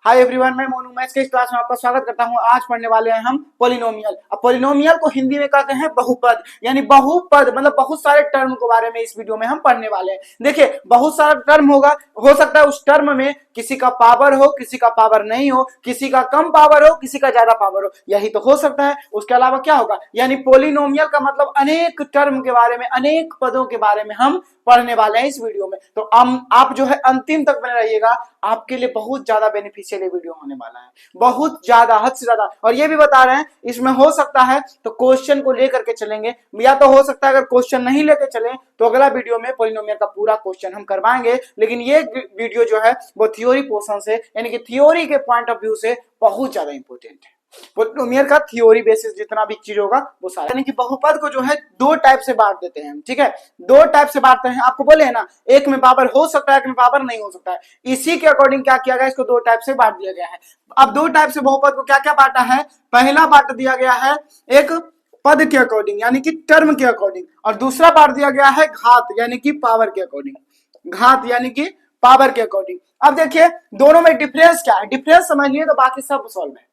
Hi everyone, मैं Monu. Maths के इस क्लास में आपका स्वागत करता हूं। आज पढ़ने वाले हैं हम पॉलिनोमियल। अब पॉलिनोमियल को हिंदी में कहते हैं बहुपद, यानी बहुपद मतलब बहुत सारे टर्म के बारे में इस वीडियो में हम पढ़ने वाले हैं। देखिए, बहुत सारा टर्म होगा, हो सकता है उस टर्म में किसी का पावर हो, किसी का पावर नहीं हो, किसी का कम पावर हो, किसी का ज्यादा पावर हो, यही तो हो सकता है। उसके अलावा क्या होगा, यानी पॉलिनोमियल का मतलब अनेक टर्म के बारे में, अनेक पदों के बारे में हम पढ़ने वाले हैं इस वीडियो में। तो आप जो है अंतिम तक बने रहिएगा, आपके लिए बहुत ज्यादा बेनिफिशियल वीडियो होने वाला है, बहुत ज्यादा, हद से ज्यादा। और ये भी बता रहे हैं इसमें हो सकता है तो क्वेश्चन को लेकर के चलेंगे, या तो हो सकता है अगर क्वेश्चन नहीं लेके चलें तो अगला वीडियो में पॉलिनोमियल का पूरा क्वेश्चन हम करवाएंगे। लेकिन ये वीडियो जो है वो थ्योरी पोर्शन से, यानी कि थ्योरी के पॉइंट ऑफ व्यू से बहुत ज्यादा इंपॉर्टेंट है। पॉलिनोमियल का थ्योरी बेसिस जितना भी चीज होगा वो सारा, यानी कि बहुपद को जो है दो टाइप से बांट देते हैं। ठीक है, दो टाइप से बांटते हैं। आपको बोले है ना, एक में पावर हो सकता है, एक में पावर नहीं हो सकता है। इसी के अकॉर्डिंग क्या किया गया, इसको दो टाइप से बांट दिया गया है। अब दो टाइप से बहुपद को क्या क्या बांटा है, पहला बांट दिया गया है एक पद के अकॉर्डिंग यानी कि टर्म के अकॉर्डिंग, और दूसरा बांट दिया गया है घात यानी कि पावर के अकॉर्डिंग। घात यानी कि पावर के अकॉर्डिंग। अब देखिए दोनों में डिफरेंस क्या है, डिफरेंस समझ लिए तो बाकी सब सॉल्व है।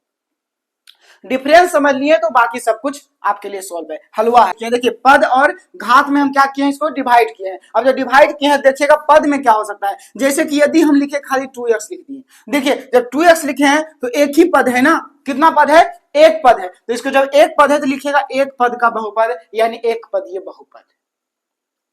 डिफरेंस समझ लिए तो बाकी सब कुछ आपके लिए सॉल्व है, हलवा है। देखिए पद और घात में हम क्या किए हैं, इसको डिवाइड किए हैं। अब जब डिवाइड किए हैं देखिएगा पद में क्या हो सकता है, जैसे कि यदि हम लिखे खाली 2x लिख दिए, देखिए जब 2x लिखे हैं तो एक ही पद है ना, कितना पद है, एक पद है। तो इसको जब एक पद है तो लिखिएगा एक पद का बहुपद, यानी एक पदीय बहुपद।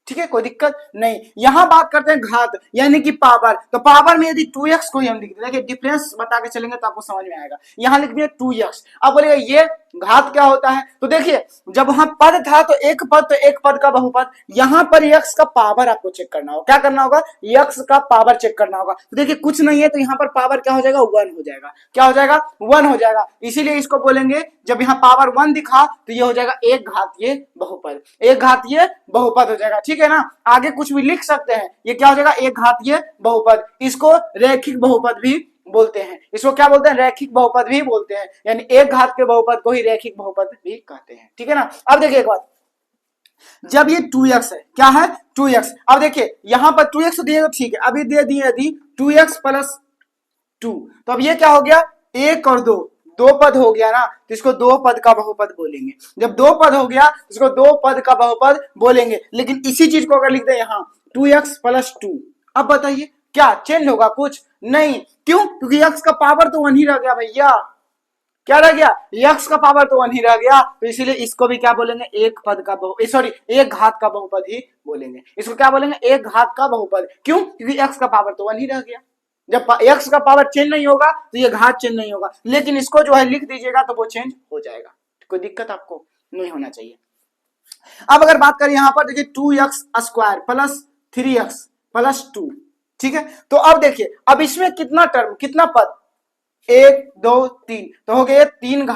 ठीक है, कोई दिक्कत नहीं। यहां बात करते हैं घात यानी कि पावर। तो पावर में यदि 2x को हम लिख दें, देखिए डिफरेंस बता के चलेंगे तो आपको समझ में आएगा। यहां लिख दिया 2x, अब बोलेगा ये घात क्या होता है। तो देखिए जब वहां पद था तो एक पद, तो एक पद का बहुपद। यहां पर x का पावर आपको चेक करना होगा। क्या करना होगा, x का पावर चेक करना होगा। तो देखिए कुछ नहीं है तो यहां पर पावर क्या हो जाएगा, 1 हो जाएगा। क्या हो जाएगा, 1 हो जाएगा। इसीलिए इसको बोलेंगे, जब यहाँ पावर 1 दिखा तो ये हो जाएगा एक घातीय बहुपद, एक घातीय बहुपद हो जाएगा। ठीक है ना, आगे कुछ भी लिख सकते हैं, ये क्या हो जाएगा, एक घातीय बहुपद। इसको रैखिक बहुपद भी बोलते हैं, इसको क्या बोलते हैं, रैखिक बहुपद भी बोलते हैं। यानी एक घात के बहुपद को ही रैखिक बहुपद भी कहते हैं। ठीक है ना। अब देखिए एक बात, जब ये 2x है, क्या है 2x। अब देखिए यहां पर 2x दिए तो ठीक है, अभी दे दिए यदि 2x प्लस 2, तो अब ये क्या हो गया, एक और दो, दो पद हो गया ना, तो इसको दो पद का बहुपद बोलेंगे। जब दो पद हो गया तो इसको दो पद का बहुपद बोलेंगे। लेकिन इसी चीज को अगर लिख दे यहाँ 2x प्लस 2, अब बताइए क्या चेंज होगा, कुछ नहीं। क्यों, क्योंकि x का पावर तो 1 ही रह गया भैया। क्या रह गया, x का पावर तो 1 ही रह गया। तो इसीलिए इसको भी क्या बोलेंगे, एक पद का बहु सॉरी एक घात का बहुपद ही बोलेंगे। इसको क्या बोलेंगे, एक घात का बहुपद। क्यों, क्योंकि x का पावर तो 1 ही रह गया। जब x का पावर चेंज नहीं होगा तो ये घात चेंज नहीं होगा। लेकिन इसको जो है लिख दीजिएगा तो वो चेंज हो जाएगा, कोई दिक्कत आपको नहीं होना चाहिए। अब अगर बात करें यहां पर, देखिए 2x square plus 3x plus 2। ठीक है, तो अब देखिए अब इसमें कितना टर्म, कितना पद, 1 2 3, तो हो गए तीन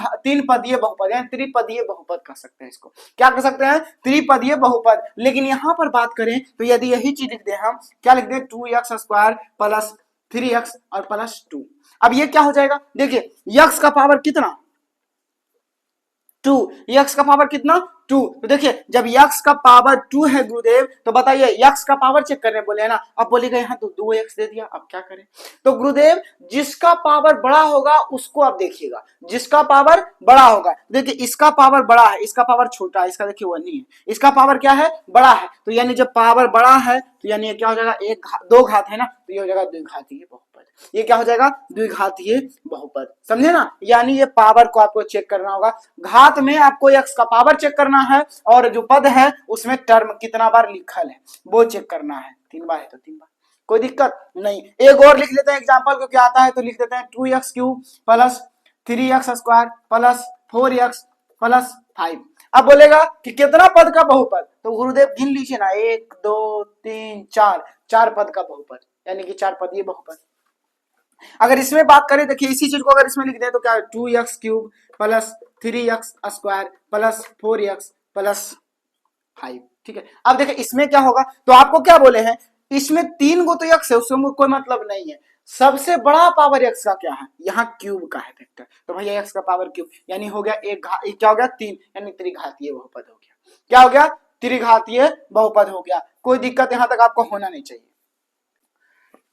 पदीय बहुपद, यानी त्रिपदीय बहुपद कह सकते हैं इसको। क्या कर सकते हैं, त्रिपदीय बहुपद। लेकिन यहां पर बात करें तो यदि यही चीज लिख दे, हम क्या लिख दे, 2x स्क्वायर प्लस 3x और प्लस 2। अब ये क्या हो जाएगा, देखिए x का पावर कितना, 2, x का पावर कितना 2। तो देखिए जब x का पावर 2 है गुरुदेव, तो बताइए x का पावर चेक करने बोले है ना। अब बोलेगा यहाँ तो 2x दे दिया, अब क्या करें। तो गुरुदेव जिसका पावर बड़ा होगा उसको आप देखिएगा, जिसका पावर बड़ा होगा। देखिए इसका पावर बड़ा है, इसका पावर छोटा है, इसका देखिए 1 ही है, इसका पावर क्या है, बड़ा है। तो यानी जब पावर बड़ा है तो यानी क्या हो जाएगा, दो घात है ना, तो ये हो जाएगा द्विघातीय बहुपद। ये क्या हो जाएगा, द्विघातीय बहुपद। समझे ना, यानी ये पावर को आपको चेक करना होगा। घात में आपको x का पावर चेक करना है, और जो पद है उसमें टर्म कितना बार लिखल है वो चेक करना है। 3 बार है तो 3 बार, कोई दिक्कत नहीं। एक और लिख लेते हैं एग्जांपल, क्योंकि आता है तो लिख देते हैं 2x cube plus 3x square plus 4x plus 5। अब बोलेगा कि कितना पद का बहुपद, तो गुरुदेव गिन लीजिए ना, 1 2 3 4, 4 पद का बहुपद, यानी कि 4 पदीय बहुपद। अगर इसमें बात करें, देखिए इसी चीज को अगर इसमें लिख दें तो क्या है, 2x cube plus 3x square plus 4x plus 5। ठीक है, अब देखिए इसमें क्या होगा, तो आपको क्या बोले हैं, इसमें 3 गो तो x है, उसमें कोई मतलब नहीं है। सबसे बड़ा पावर x का क्या है, यहाँ क्यूब का है फैक्टर, तो भैया x का पावर क्यूब, यानी हो गया क्या हो गया 3, यानी त्रिघातीय बहुपद हो गया। क्या हो गया, त्रिघातीय बहुपद हो गया। कोई दिक्कत यहां तक आपको होना नहीं चाहिए।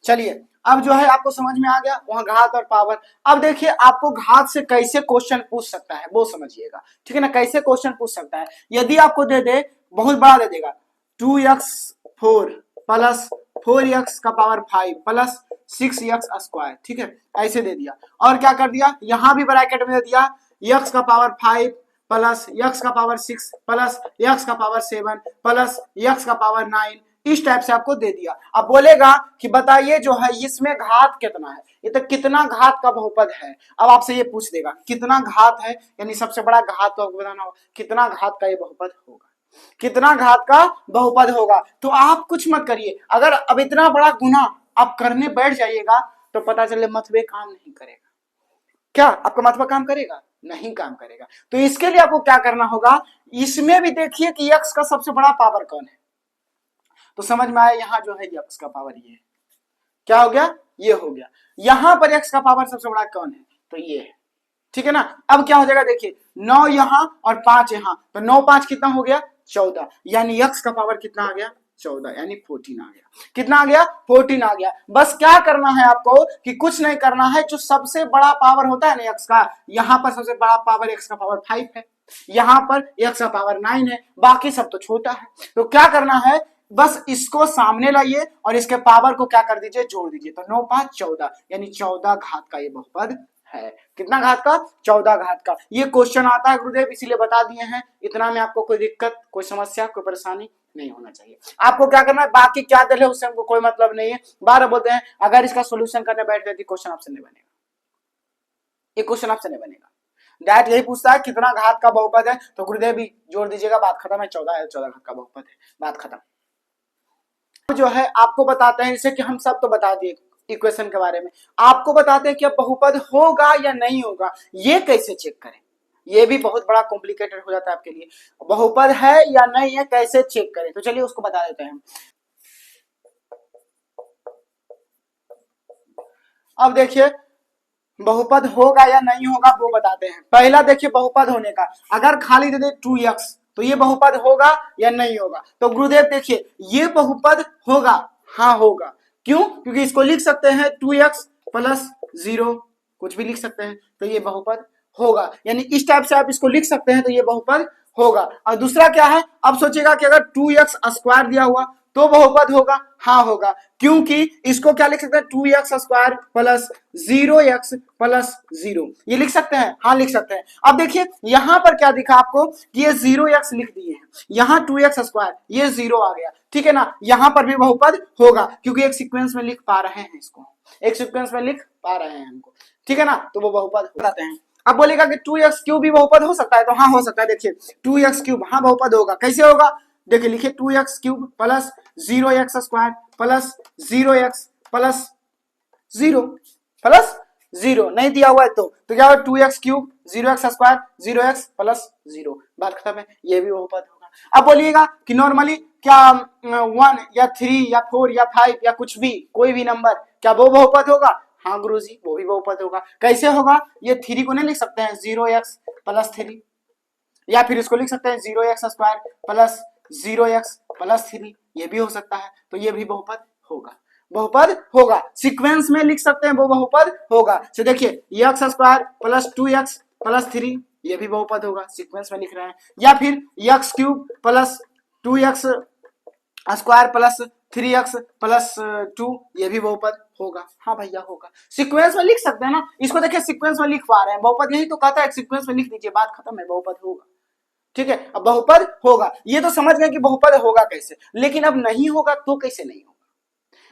चलिए अब जो है आपको समझ में आ गया वहां घात और पावर। अब देखिए आपको घात से कैसे क्वेश्चन पूछ सकता है वो समझिएगा, ठीक है ना, कैसे क्वेश्चन पूछ सकता है। यदि आपको दे दे, बहुत बड़ा दे देगा 2x4 प्लस 4x का पावर 5 प्लस 6x स्क्वायर, ठीक है, ऐसे दे दिया। और क्या कर दिया, यहां भी ब्रैकेट में दे दिया x का पावर 5 प्लस x का पावर 6 प्लस x का पावर 7 प्लस x का पावर 9, इस टाइप से आपको दे दिया। अब बोलेगा कि बताइए जो है इसमें घात कितना है, ये तो कितना घात का बहुपद है। अब आपसे ये पूछ देगा कितना घात है, यानी सबसे बड़ा घात तो आपको बताना होगा कितना घात का ये बहुपद होगा, कितना घात का बहुपद होगा। तो आप कुछ मत करिए, अगर अब इतना बड़ा गुना आप करने बैठ जाइएगा तो पता चले मतवे काम नहीं करेगा। क्या आपका मतवा काम करेगा? नहीं काम करेगा। तो इसके लिए आपको क्या करना होगा, इसमें भी देखिए कि x का सबसे बड़ा पावर कौन है, तो समझ में आया यहाँ जो है x का पावर ये है, क्या हो गया, ये हो गया। यहां पर x का पावर सबसे बड़ा कौन है, तो ये है, ठीक है ना। अब क्या हो जाएगा, देखिए 9 यहां और 5 यहां, तो 9 5 कितना हो गया 14, यानी x का पावर कितना आ गया 14, यानी 14 आ गया। कितना आ गया 14 आ गया। बस क्या करना है आपको कि कुछ नहीं करना है, जो सबसे बड़ा पावर होता है ना x का, यहां पर सबसे बड़ा पावर x का पावर 5 है, यहां पर x का पावर 9 है, बाकी सब तो छोटा है। तो क्या करना है, बस इसको सामने लाइए और इसके पावर को क्या कर दीजिए, जोड़ दीजिए, तो 9 5 14, यानी 14 घात का ये बहुपद है। कितना घात का, 14 घात का। ये क्वेश्चन आता है गुरुदेव, इसीलिए बता दिए हैं, इतना में आपको कोई दिक्कत, कोई समस्या, कोई परेशानी नहीं होना चाहिए। आपको क्या करना है, बाकी क्या दल है उससे हमको कोई मतलब नहीं है। बार बोलते हैं अगर इसका सोल्यूशन करने बैठ गए तो क्वेश्चन आपसे नहीं बनेगा, ये क्वेश्चन आपसे नहीं बनेगा। डायरेक्ट यही पूछता है कितना घात का बहुपद है, तो गुरुदेव भी जोड़ दीजिएगा, बात खत्म है, 14 है, 14 घात का बहुपद है, बात खत्म। जो है आपको बताते हैं, जैसे कि हम सब तो बता दिए इक्वेशन के बारे में, आपको बताते हैं कि बहुपद होगा या नहीं होगा, ये कैसे चेक करें, ये भी बहुत बड़ा कॉम्प्लिकेटेड हो जाता है आपके लिए। बहुपद है या नहीं है कैसे चेक करें, तो चलिए उसको बता देते हैं। अब देखिए बहुपद होगा या नहीं होगा वो बताते हैं। पहला देखिए बहुपद होने का, अगर खाली दे दे 2x तो ये बहुपद होगा या नहीं होगा, तो गुरुदेव देखिए ये बहुपद होगा, हाँ होगा। क्यों, क्योंकि इसको लिख सकते हैं 2x प्लस 0, कुछ भी लिख सकते हैं, तो ये बहुपद होगा, यानी इस टाइप से आप इसको लिख सकते हैं, तो ये बहुपद होगा। और दूसरा क्या है, अब सोचिएगा कि अगर 2x स्क्वायर दिया हुआ तो बहुपद होगा, हाँ होगा, क्योंकि इसको क्या लिख सकते हैं 2x square plus 0x plus 0, ये लिख सकते हैं, हाँ लिख सकते हैं। अब देखिए यहां पर क्या दिखा आपको कि ये 0x लिख दिए हैं, यहाँ 2x स्क्वायर, ये 0 आ गया, ठीक है ना। यहां पर भी बहुपद होगा क्योंकि एक सीक्वेंस में लिख पा रहे हैं, इसको एक सीक्वेंस में लिख पा रहे हैं हमको, ठीक है ना, तो वो बहुपद बताते हैं। अब बोलेगा कि 2x क्यूब भी बहुपद हो सकता है, तो हाँ हो सकता है। देखिए 2x क्यूब हाँ बहुपद होगा, कैसे होगा, देखिए लिखिए 2x cube plus 0x square plus 0x plus 0 plus 0, नहीं दिया हुआ है तो क्या होगा 2x cube 0x square 0x plus 0, बात खत्म है, ये भी बहुपद होगा। अब बोलिएगा कि नॉर्मली क्या 1 या 3 या 4 या 5 या कुछ भी कोई भी नंबर, क्या वो बहुपद होगा, हाँ गुरुजी वो भी बहुपद होगा। कैसे होगा, ये 3 को नहीं लिख सकते हैं 0x प्लस 3, या फिर इसको लिख सकते हैं 0x square plus 0x plus 3, ये भी हो सकता है, तो ये भी बहुपद होगा, बहुपद होगा। सीक्वेंस में लिख सकते हैं वो बहुपद होगा। तो देखिए x square plus 2x plus 3, ये भी बहुपद होगा, सीक्वेंस में लिख रहे हैं। या फिर x cube plus 2x square plus 3x plus 2, ये भी बहुपद होगा, हाँ भैया होगा। सीक्वेंस में लिख सकते हैं ना, इसको देखिए सीक्वेंस में लिख पा रहे हैं, बहुपद यही तो कहता है सीक्वेंस में लिख दीजिए, बात खत्म है, बहुपद होगा, ठीक है। अब बहुपद होगा, ये तो समझ गए कि बहुपद होगा कैसे, लेकिन अब नहीं होगा तो कैसे नहीं होगा,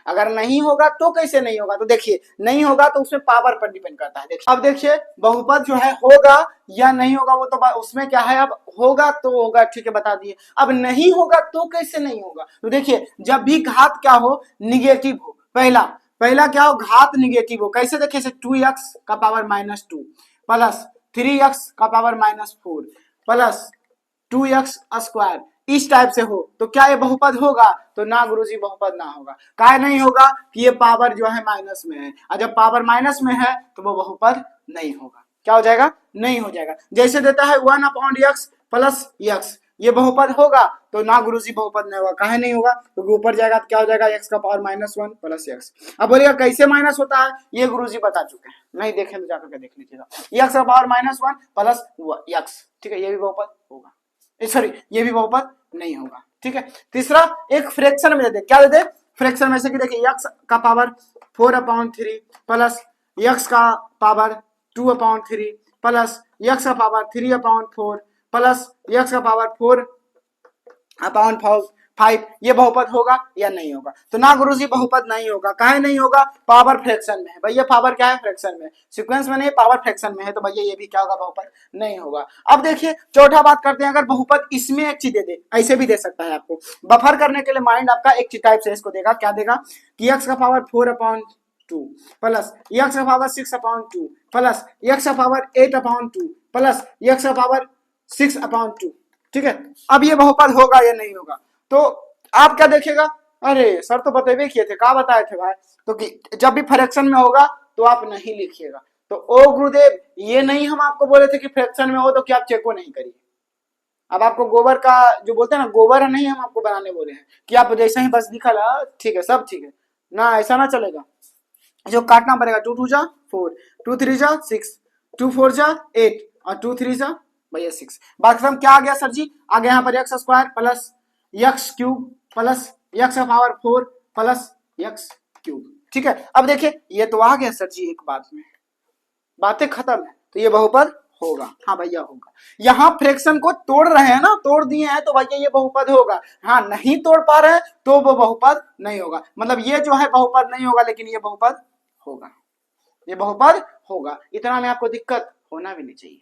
अगर नहीं होगा तो कैसे नहीं होगा, तो देखिए नहीं होगा तो उसमें पावर पर डिपेंड करता है। देखिए अब देखिए बहुपद जो है होगा या नहीं होगा, वो तो उसमें क्या है, अब होगा तो होगा, ठीक है बता दिए। अब नहीं होगा तो कैसे नहीं होगा, तो देखिए जब भी घात क्या हो, निगेटिव हो, पहला क्या हो, घात निगेटिव हो। कैसे, देखिए 2x का पावर -2 प्लस 3x का पावर -4 प्लस 2x स्क्वायर, इस टाइप से हो तो क्या ये बहुपद होगा, तो ना गुरुजी बहुपद ना होगा। काहे नहीं होगा कि ये पावर जो है माइनस में है, और जब पावर माइनस में है तो वो बहुपद नहीं होगा, क्या हो जाएगा, नहीं हो जाएगा। जैसे देता है 1/x प्लस x, ये बहुपद होगा? तो ना गुरुजी बहुपद नहीं होगा। काहे नहीं होगा? क्योंकि ऊपर जाएगा तो क्या हो जाएगा, x का पावर -1 प्लस x। अब बोलिएगा कैसे माइनस होता है, ये गुरुजी बता चुके हैं, नहीं देखे तो जाकर के देख लीजिएगा। x का पावर -1 प्लस x, ठीक है, ये भी बहुपद होगा, सॉरी ये भी बहुपद नहीं होगा, ठीक है। तीसरा एक फ्रैक्शन में दे दे, क्या दे दे, फ्रैक्शन में से कि देखिए x का पावर 4/3 प्लस x का पावर 2/3 प्लस x का पावर 3/4 प्लस x का पावर 4/5, ये बहुपद होगा या नहीं होगा? तो ना गुरुजी बहुपद नहीं होगा। काहे नहीं होगा? पावर फ्रैक्शन में है भैया, पावर क्या है, फ्रैक्शन में, सीक्वेंस में नहीं, पावर फ्रैक्शन में है, तो भैया ये भी क्या होगा, बहुपद नहीं होगा। अब देखिए चौथा बात करते हैं, अगर बहुपद इसमें एक चीज दे दे, ऐसे भी दे सकता है आपको, बफर करने के लिए माइंड आपका एक टाइप से इसको देगा, क्या देगा कि x का पावर 4/2 प्लस x का पावर 6/2 प्लस x का पावर 8/2 प्लस x का पावर 6/2, ठीक है। अब ये बहुपद होगा या नहीं होगा? तो आप क्या देखेगा, अरे सर तो बतेबे किए थे, क्या बताए थे भाई, तो कि जब भी फ्रैक्शन में होगा तो आप नहीं लिखिएगा। तो ओ गुरुदेव, ये नहीं हम आपको बोले थे कि फ्रैक्शन में हो तो क्या आप चेको नहीं करिए। अब आपको गोबर का जो बोलते हैं ना, गोबर नहीं हम आपको बनाने बोले हैं कि आप जैसे ही बस दिखा ला ठीक है, सब ठीक है ना, ऐसा ना चलेगा, जो काटना पड़ेगा। 2 2 जा 4, 2 3 जा 6, 2 4 जा 8 और 2 3 जा भैया 6। बात खत्म। क्या आ गया सर जी? आ गया यहाँ पर x square plus x cube plus x का पावर 4 प्लस x क्यूब, ठीक है। अब देखिए ये तो आ गया सर जी, एक बात में बातें खत्म है, तो ये बहुपद होगा, हाँ भैया होगा। यहाँ फ्रैक्शन को तोड़ रहे हैं ना, तोड़ दिए हैं, तो भैया ये बहुपद होगा। हाँ नहीं तोड़ पा रहे हैं तो वो बहुपद नहीं होगा, मतलब ये जो है बहुपद नहीं होगा, लेकिन ये बहुपद होगा, ये बहुपद होगा। इतना में आपको दिक्कत होना भी नहीं चाहिए।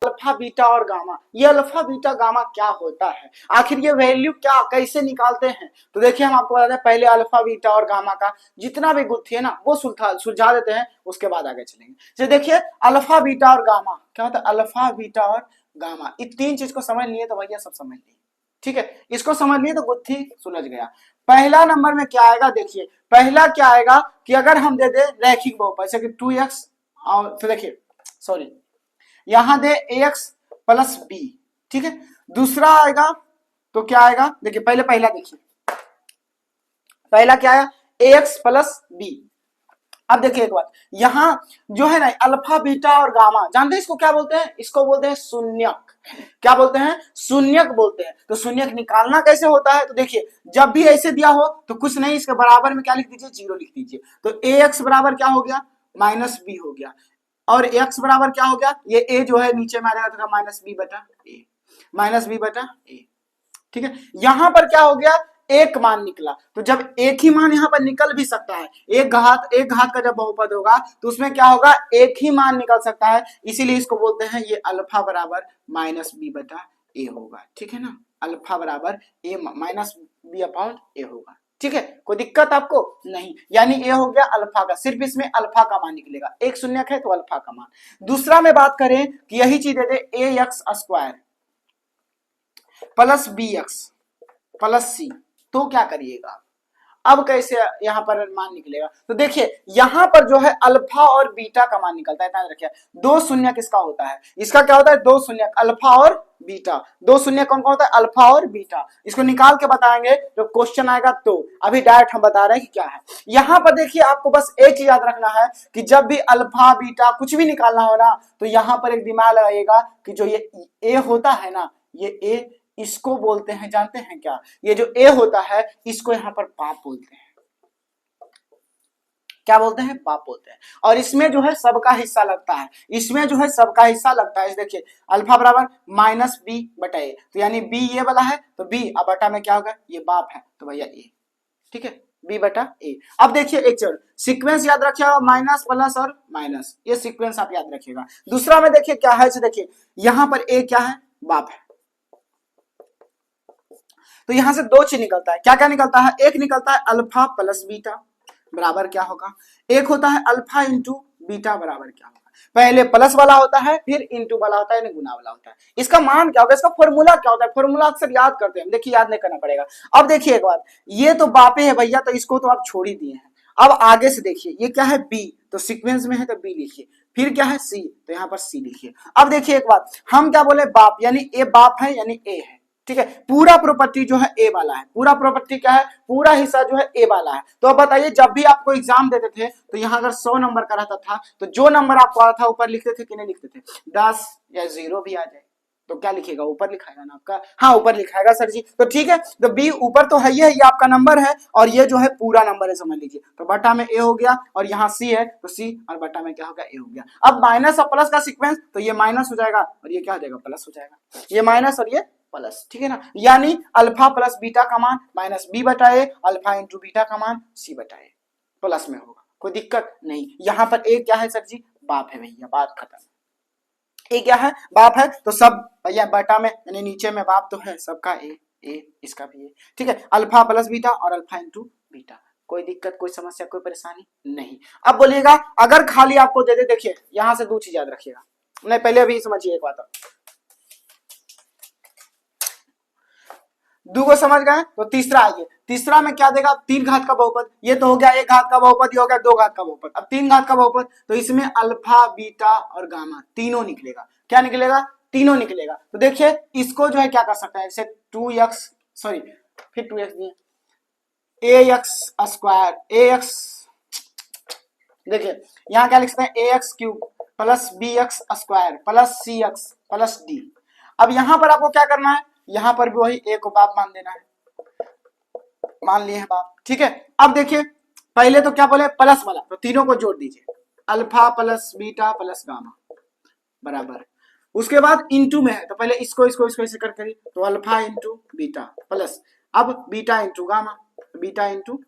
अल्फा बीटा और गामा, ये अल्फा बीटा गामा क्या होता है, आखिर ये वैल्यू क्या कैसे निकालते हैं? तो देखिए हम आपको बताते हैं, पहले अल्फा बीटा और गामा का जितना भी गुत्थी है ना वो सुलझा देते हैं, उसके बाद आगे चलेंगे। तो देखिए अल्फा बीटा और गामा क्या होता है, अल्फा बीटा और गामा, इन तीन चीज को समझ लिए तो भैया सब समझ लिए, ठीक है। इसको समझ लिए तो गुत्थी सुलझ गया। पहला नंबर में क्या आएगा, देखिए पहला क्या आएगा कि अगर हम दे दे रैखिक बहुपद, जैसे कि 2x और फिर देखिए सॉरी यहां दे ax प्लस b, ठीक है। दूसरा आएगा तो क्या आएगा, देखिए पहला देखिए, पहला क्या आया ax प्लस b। अब देखिए एक बात, यहां जो है ना अल्फा बीटा और गामा, जानते हैं इसको क्या बोलते हैं? इसको बोलते हैं शून्यक। क्या बोलते हैं? शून्यक बोलते हैं। तो शून्यक निकालना कैसे होता है, तो देखिए जब भी ऐसे दिया हो तो कुछ नहीं, इसके बराबर में क्या लिख दीजिए, 0 लिख दीजिए। तो ax बराबर क्या हो गया, -b हो गया, और x बराबर क्या हो गया, ये a जो है नीचे में आ जाएगा तो -b बटा a, ठीक है। यहां पर क्या हो गया, एक मान निकला, तो जब एक ही मान यहां पर निकल भी सकता है, एक घात का जब बहुपद होगा तो उसमें क्या होगा, एक ही मान निकल सकता है, इसीलिए इसको बोलते हैं ये अल्फा बराबर -b बटा a होगा, ठीक है ना। अल्फा बराबर a -b/a होगा, ठीक है। कोई दिक्कत आपको नहीं, यानी ए हो गया अल्फा का, सिर्फ इसमें अल्फा का मान निकलेगा, एक शून्यक है तो अल्फा का मान। दूसरा में बात करें कि यही चीज दे दे ax square plus bx plus c, तो क्या करिएगा, अब कैसे यहां पर मान निकलेगा, तो देखिए यहां पर जो है अल्फा और बीटा का मान निकलता है, ध्यान रखिए। दो शून्यक इसका होता है, इसका क्या होता है, दो शून्यक अल्फा और बीटा, दो शून्यक कौन कौन होता है, अल्फा और बीटा। इसको निकाल के बताएंगे जब क्वेश्चन आएगा, तो अभी डायरेक्ट हम बता रहे हैं कि क्या है। यहां पर देखिए आपको बस एक चीज याद रखना है कि जब भी अल्फा बीटा कुछ भी निकालना हो ना, तो यहां पर एक दिमाग लगाइएगा कि जो ये ए होता है ना, ये ए इसको बोलते हैं, जानते हैं क्या, ये जो ए होता है इसको यहाँ पर बाप बोलते हैं, क्या बोलते हैं, बाप बोलते हैं। और इसमें जो है सबका हिस्सा लगता है, इसमें जो है सबका हिस्सा लगता है। देखिए अल्फा बराबर -b बटा a, तो यानी b ये वाला है तो b, अब बटा में क्या होगा, ये बाप है तो भैया a, ठीक है, b बटा a। अब देखिए एक चीज सीक्वेंस याद रखिएगा, माइनस प्लस और माइनस, ये सीक्वेंस आप याद रखिएगा। दूसरा में देखिए क्या है, देखिए यहां पर a क्या है, बाप है, तो यहां से दो चीज निकलता है, क्या क्या निकलता है, एक निकलता है अल्फा प्लस बीटा बराबर क्या होगा, एक होता है अल्फा इंटू बीटा बराबर क्या होगा। पहले प्लस वाला होता है, फिर इंटू वाला होता है, गुना वाला होता है। इसका मान क्या होगा, इसका फॉर्मूला क्या होता है, फॉर्मूला अक्सर याद करते हैं, देखिए याद नहीं करना पड़ेगा। अब देखिए एक बात, ये तो बापे है भैया, तो इसको तो आप छोड़ ही दिए हैं। अब आगे से देखिए ये क्या है, बी, तो सीक्वेंस में है तो बी लिखिए, फिर क्या है सी, तो यहाँ पर सी लिखिए। अब देखिए एक बात, हम क्या बोले, बाप, यानी ए बाप है यानी ए है, ठीक ठीक है, पूरा प्रॉपर्टी जो है ए वाला है, पूरा प्रॉपर्टी क्या है, पूरा हिस्सा जो है ए वाला है। तो अब बताइए, जब भी आपको एग्जाम देते थे तो यहाँ अगर 100 नंबर का रहता था तो जो नंबर आपको आता था ऊपर लिखते थे कि नहीं लिखते थे? 10 या 0 भी आ जाए तो क्या लिखेगा? ऊपर लिखाएगा ना आपका, हाँ ऊपर लिखाएगा सर जी। तो ठीक है, तो बी ऊपर तो है ही है, ये आपका नंबर है और ये जो है पूरा नंबर है, समझ लीजिए। तो बटा में ए हो गया और यहाँ सी है तो सी और बटा में क्या होगा? ए हो गया। अब माइनस और प्लस का सीक्वेंस, तो ये माइनस हो जाएगा और ये क्या हो जाएगा? प्लस हो जाएगा। ये माइनस और ये प्लस, ठीक है ना। यानी अल्फा प्लस बीटा का मान माइनस बी बटा ए, अल्फा इंटू बीटा का मान सी बटा ए, प्लस में होगा, कोई दिक्कत नहीं। यहाँ पर ए क्या है सर जी? बाप है भैया, बात खत्म। ए क्या है? बाप है। तो सब भैया बटा में यानी नीचे में बाप तो है सबका, ए इसका भी ए, ठीक है। अल्फा प्लस बीटा और अल्फा इंटू बीटा, कोई दिक्कत, कोई समस्या, कोई परेशानी नहीं। अब बोलिएगा अगर खाली आपको दे दे, देखिए यहां से दो चीज याद रखिएगा, नहीं पहले अभी समझिए एक बात। दो को समझ गए तो तीसरा आइए, तीसरा में क्या देगा? 3 घात का बहुपद। ये तो हो गया 1 घात का बहुपद, ये हो गया 2 घात का बहुपद। अब 3 घात का बहुपद, तो इसमें अल्फा बीटा और गामा तीनों निकलेगा। क्या निकलेगा? तीनों निकलेगा। तो देखिए इसको जो है क्या कर सकता है, जैसे 2x, सॉरी फिर 2x दिए, ax स्क्वायर, ax, देखिए यहाँ क्या लिख सकते हैं? ax cube plus bx square plus cx plus d। अब यहां पर आपको क्या करना है? यहां पर भी वही ए को बाप मान देना है, मान लिए हैं बाप, ठीक है। अब देखिए पहले तो क्या बोले? प्लस वाला, तो तीनों को जोड़ दीजिए, alpha plus beta plus gamma बराबर। उसके बाद इंटू में है तो पहले इसको इसको इसको ऐसे कर करिए, तो अल्फा इंटू बीटा प्लस, अब beta into gamma, beta into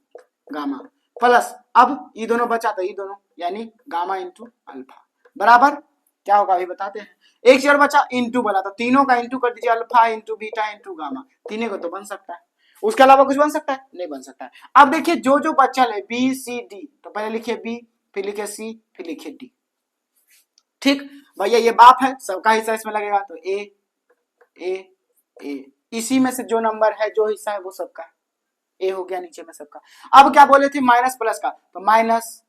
gamma plus, अब ये दोनों बचा तो ये दोनों, यानी गामा इंटू अल्फा बराबर क्या होगा अभी बताते हैं। एक चीज और बचा, इंटू वाला, तो तीनों का इंटू कर दीजिए, alpha into beta into gamma, तीनों को तो बन सकता है, उसके अलावा कुछ बन सकता है? नहीं बन सकता है। अब देखिए जो जो बचल है बी सी डी, तो पहले लिखिए बी, फिर लिखिए सी, फिर लिखिए डी, ठीक भैया। ये बाप है, सबका हिस्सा इसमें लगेगा, तो ए इसी में से जो नंबर है, जो हिस्सा है वो सबका, ए हो गया नीचे में सबका। अब क्या बोले थे? माइनस प्लस का, तो माइनस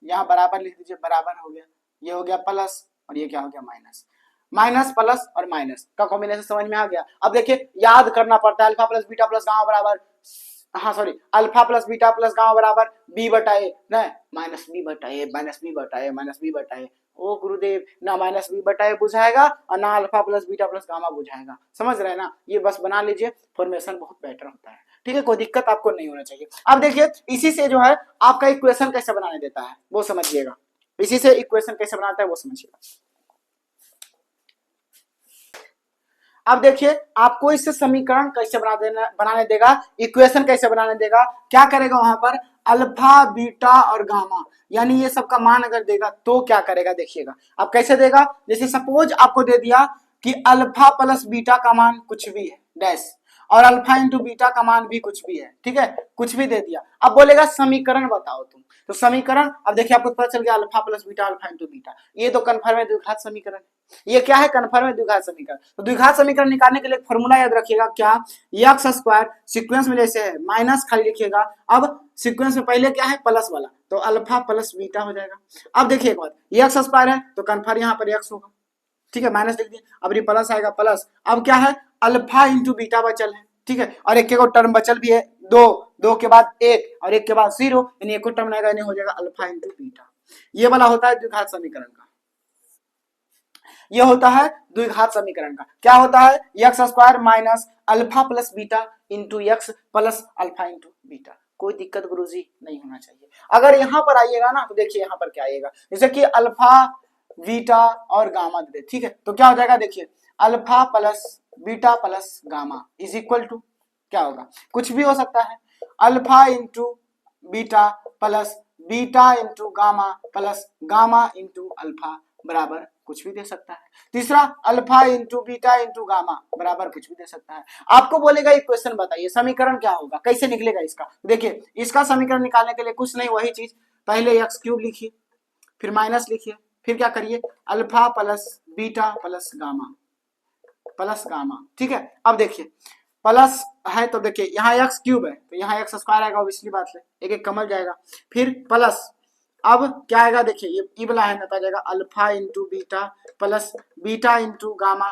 यहाँ बराबर लिख दीजिए, बराबर हो गया, ये हो गया प्लस और ये क्या हो गया? माइनस। माइनस प्लस और माइनस का कॉम्बिनेशन समझ में आ गया। अब देखिए याद करना पड़ता है, alpha plus beta plus gamma बराबर, हाँ sorry, alpha plus beta plus gamma बराबर बी बटा ए, नहीं माइनस बी बटा ए, माइनस बी बटा ए, माइनस बी बटा ए। ओ गुरुदेव, ना माइनस बी बटा ए बुझाएगा और ना alpha plus beta plus gamma बुझाएगा, समझ रहे हैं ना। ये बस बना लीजिए, फॉर्मेशन बहुत बेटर होता है, ठीक है, कोई दिक्कत आपको नहीं होना चाहिए। अब देखिए इसी से जो है आपका इक्वेशन कैसे बनाने देता है वो समझिएगा, इसी से इक्वेशन कैसे बनाता है वो समझिएगा। अब देखिए आपको इससे समीकरण कैसे बनाने देगा, इक्वेशन कैसे बनाने देगा, क्या करेगा वहां पर? अल्फा बीटा और गामा, यानी ये सब का मान अगर देगा तो क्या करेगा देखिएगा। अब कैसे देगा? जैसे सपोज आपको दे दिया कि अल्फा प्लस बीटा का मान कुछ भी है डैश, और अल्फा इंटू बीटा का मान भी कुछ भी है, ठीक है, कुछ भी दे दिया। अब बोलेगा समीकरण बताओ तुम, तो समीकरण, अब देखिए आपको पता चल गया alpha plus beta alpha into beta, ये तो कन्फर्म है द्विघात समीकरण है। ये क्या है? कन्फर्म है द्विघात समीकरण। तो द्विघात समीकरण निकालने के लिए फॉर्मूला याद रखिएगा, क्या? एक्स स्क्वायर, सीक्वेंस में जैसे है माइनस खाली लिखिएगा, अब सीक्वेंस में पहले क्या है? प्लस वाला, तो अल्फा प्लस बीटा हो जाएगा। अब देखिए एक बात, एक्स स्क्वायर है तो कन्फर्म यहाँ पर एक्स होगा, ठीक है, माइनस लिख दिए, अब ये प्लस आएगा प्लस, अब क्या है? अल्फा इंटू बीटा बचल है, ठीक है, और एक टर्म बचल भी है, दो के बाद एक और एक के बाद 0, यानी एक टर्म आएगा, यानी हो जाएगा अल्फा इंटू बीटा। ये वाला होता है द्विघात समीकरण का, ये होता है द्विघात समीकरण का। क्या होता है? X square minus alpha plus beta into x plus alpha into beta. कोई दिक्कत गुरुजी नहीं होना चाहिए। अगर यहाँ पर आइएगा ना तो देखिए यहाँ पर क्या आएगा, जैसे कि अल्फा बीटा और गामा दे, ठीक है, तो क्या हो जाएगा? देखिए alpha plus beta plus gamma is equal to क्या होगा? कुछ भी हो सकता है, alpha into beta plus beta into gamma plus gamma into alpha बराबर कुछ भी दे सकता है। तीसरा alpha into beta into gamma बराबर कुछ भी दे सकता है। आपको बोलेगा इक्वेशन बताइए, समीकरण क्या होगा, कैसे निकलेगा इसका? देखिए इसका समीकरण निकालने के लिए कुछ नहीं, वही चीज, पहले एक्स क्यूब लिखिए, फिर माइनस लिखिए, फिर क्या करिए? Alpha plus beta plus gamma, ठीक है। अब देखिए प्लस है तो देखिए यहाँ एक्स क्यूब है तो यहाँ एक्स स्क्वायर आएगा, ऑब्वियसली बात है, एक एक कमल जाएगा, फिर प्लस, अब क्या आएगा? देखिए ये ई वाला है ना, तो आ जाएगा alpha into beta plus beta into gamma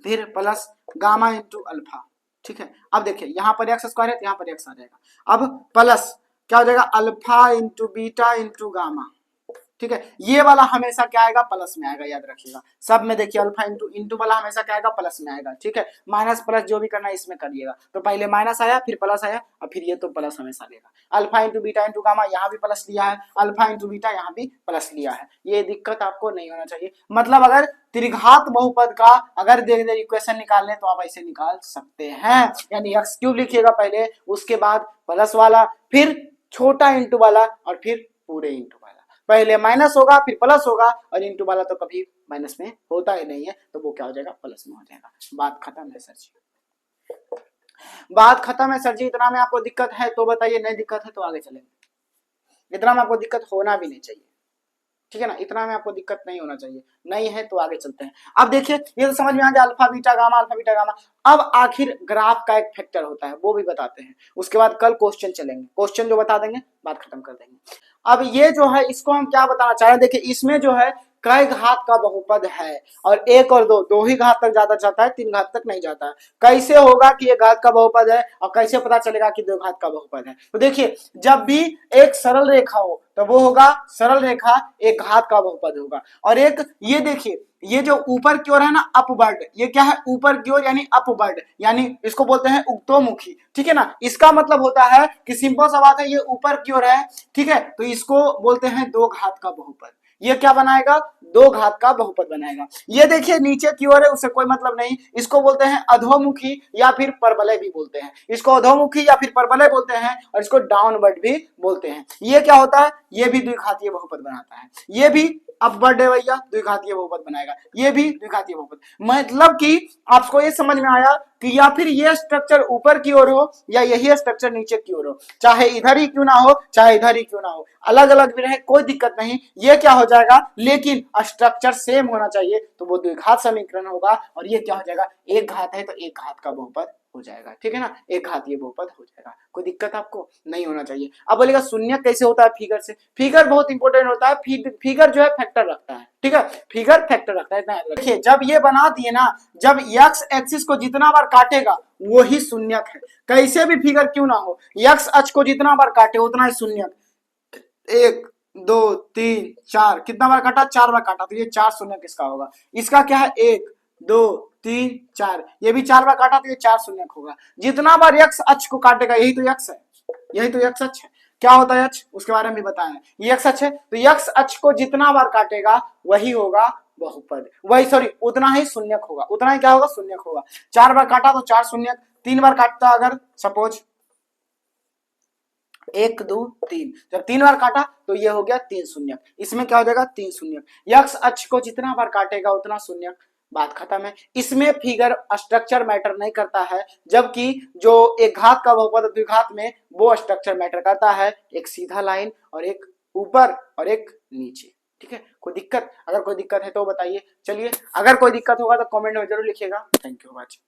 फिर प्लस गामा इंटू अल्फा, ठीक है। अब देखिए यहाँ पर एक्स स्क्वायर है तो यहाँ पर एक्स आ जाएगा। अब प्लस क्या हो जाएगा, alpha into beta into gamma, ठीक है। ये वाला हमेशा क्या आएगा, प्लस में आएगा, याद रखिएगा। सब में देखिए अल्फा इंटू इंटू वाला हमेशा क्या आएगा, प्लस में आएगा, ठीक है। माइनस प्लस जो भी करना है इसमें करिएगा। तो पहले माइनस आया, फिर प्लस आया, और फिर ये तो प्लस हमेशा लेगा। Alpha into beta into gamma, यहाँ भी प्लस लिया है, अल्फा इंटू बीटा यहाँ भी प्लस लिया है। ये दिक्कत आपको नहीं होना चाहिए। मतलब अगर त्रिघात बहुपद का अगर दे दे इक्वेशन निकालने तो आप ऐसे निकाल सकते हैं, यानी एक्स क्यूब लिखिएगा पहले, उसके बाद प्लस वाला, फिर छोटा इंटू वाला, और फिर पूरे इंटू वाला। पहले माइनस होगा फिर प्लस होगा, और इंटू वाला तो कभी माइनस में होता ही नहीं है, तो वो क्या हो जाएगा, प्लस में हो जाएगा। बात खत्म है सर जी, बात खत्म है सर जी। इतना में आपको दिक्कत है तो बताइए, नहीं दिक्कत है तो आगे चलेंगे। इतना में आपको दिक्कत होना भी नहीं चाहिए, ठीक है ना। इतना में आपको दिक्कत नहीं होना चाहिए, नहीं है तो आगे चलते हैं। अब देखिए ये तो समझ में आ गया, alpha beta gamma, alpha beta gamma. अब आखिर ग्राफ का एक फैक्टर होता है, वो भी बताते हैं। उसके बाद कल क्वेश्चन चलेंगे, क्वेश्चन जो बता देंगे बात खत्म कर देंगे। अब ये जो है इसको हम क्या बताना चाह रहे हैं, देखिए इसमें जो है कई घात का बहुपद है, और एक और दो ही घात तक ज्यादा जाता है, 3 घात तक नहीं जाता है। कैसे होगा कि ये घात का बहुपद है, और कैसे पता चलेगा कि 2 घात का बहुपद है। तो देखिए जब भी एक सरल रेखा हो तो वो होगा सरल रेखा, एक घात का बहुपद होगा। और एक ये देखिए ये जो ऊपर की ओर है ना अपवर्ड, ये क्या है, ऊपर की ओर यानी अपवर्ड, यानी इसको बोलते हैं उक्तोमुखी, ठीक है ना। इसका मतलब होता है कि सिंपल सा बात है, ये ऊपर की ओर है, ठीक है, तो इसको बोलते हैं 2 घात का बहुपद। ये क्या बनाएगा, 2 घात का बहुपद बनाएगा। ये देखिए नीचे की ओर है, उससे कोई मतलब नहीं, इसको बोलते हैं अधोमुखी या फिर परवलय भी बोलते हैं। इसको अधोमुखी या फिर परवलय बोलते हैं, और इसको डाउनवर्ड भी बोलते हैं। ये क्या होता है, ये भी द्विघातीय बहुपद बनाता है। ये भी अपवर्ड है भैया, द्विघातीय बहुपद बनाएगा। ये भी द्विघातीय बहुपद, मतलब कि आपको ये समझ में आया कि या फिर ये स्ट्रक्चर ऊपर की ओर हो या यही स्ट्रक्चर नीचे की ओर हो, चाहे इधर ही क्यों ना हो चाहे इधर ही क्यों ना हो, अलग अलग भी रहे कोई दिक्कत नहीं, ये क्या हो जाएगा, लेकिन स्ट्रक्चर सेम होना चाहिए, तो वो द्विघात समीकरण होगा। और ये क्या हो जाएगा, एक घात है तो एक घात का बहुपद हो जाएगा, ठीक है ना, एक घातीय बहुपद हो जाएगा। कोई दिक्कत आपको नहीं होना चाहिए। अब बोलेगा शून्य कैसे होता है फिगर से, फिगर बहुत इंपॉर्टेंट होता है। फिगर जो है फैक्टर रखता है, ठीक है, फिगर फैक्टर रखता है। देखिए जब ये बना दिए ना, जब एक्स एक्सिस को जितना बार काटेगा वही शून्यक है, कैसे भी फिगर क्यों ना हो, एक्स अक्ष को जितना बार काटे उतना ही शून्यक। 1 2 3 4, कितना बार काटा, 4 बार काटा, तो ये 4 शून्यक किसका होगा, इसका क्या है, 1 2 3 4, ये भी 4 बार काटा तो ये 4 शून्यक होगा। जितना बार एक्स अक्ष को काटेगा यही तो एक्स है, यही तो एक्स अक्ष है। क्या होता है अक्ष, उसके बारे में भी बताया है। ये एक्स अक्ष है, तो एक्स अक्ष को जितना बार काटेगा वही होगा बहुपद, वही सॉरी उतना ही शून्यक होगा, उतना ही क्या होगा, शून्यक होगा। 4 बार काटा तो 4 शून्यक, 3 बार काटता अगर सपोज 1 2 3, जब 3 बार काटा तो ये हो गया 3 शून्यक, इसमें क्या हो जाएगा 3 शून्यक। एक्स अक्ष को जितना बार काटेगा उतना शून्यक, बात खत्म है। इसमें फिगर स्ट्रक्चर मैटर नहीं करता है, जबकि जो एक घात का बहुपद द्विघात में वो स्ट्रक्चर मैटर करता है, एक सीधा लाइन और एक ऊपर और एक नीचे, ठीक है। कोई दिक्कत, अगर कोई दिक्कत है तो बताइए। चलिए अगर कोई दिक्कत होगा तो कमेंट में जरूर लिखिएगा। Thank you much.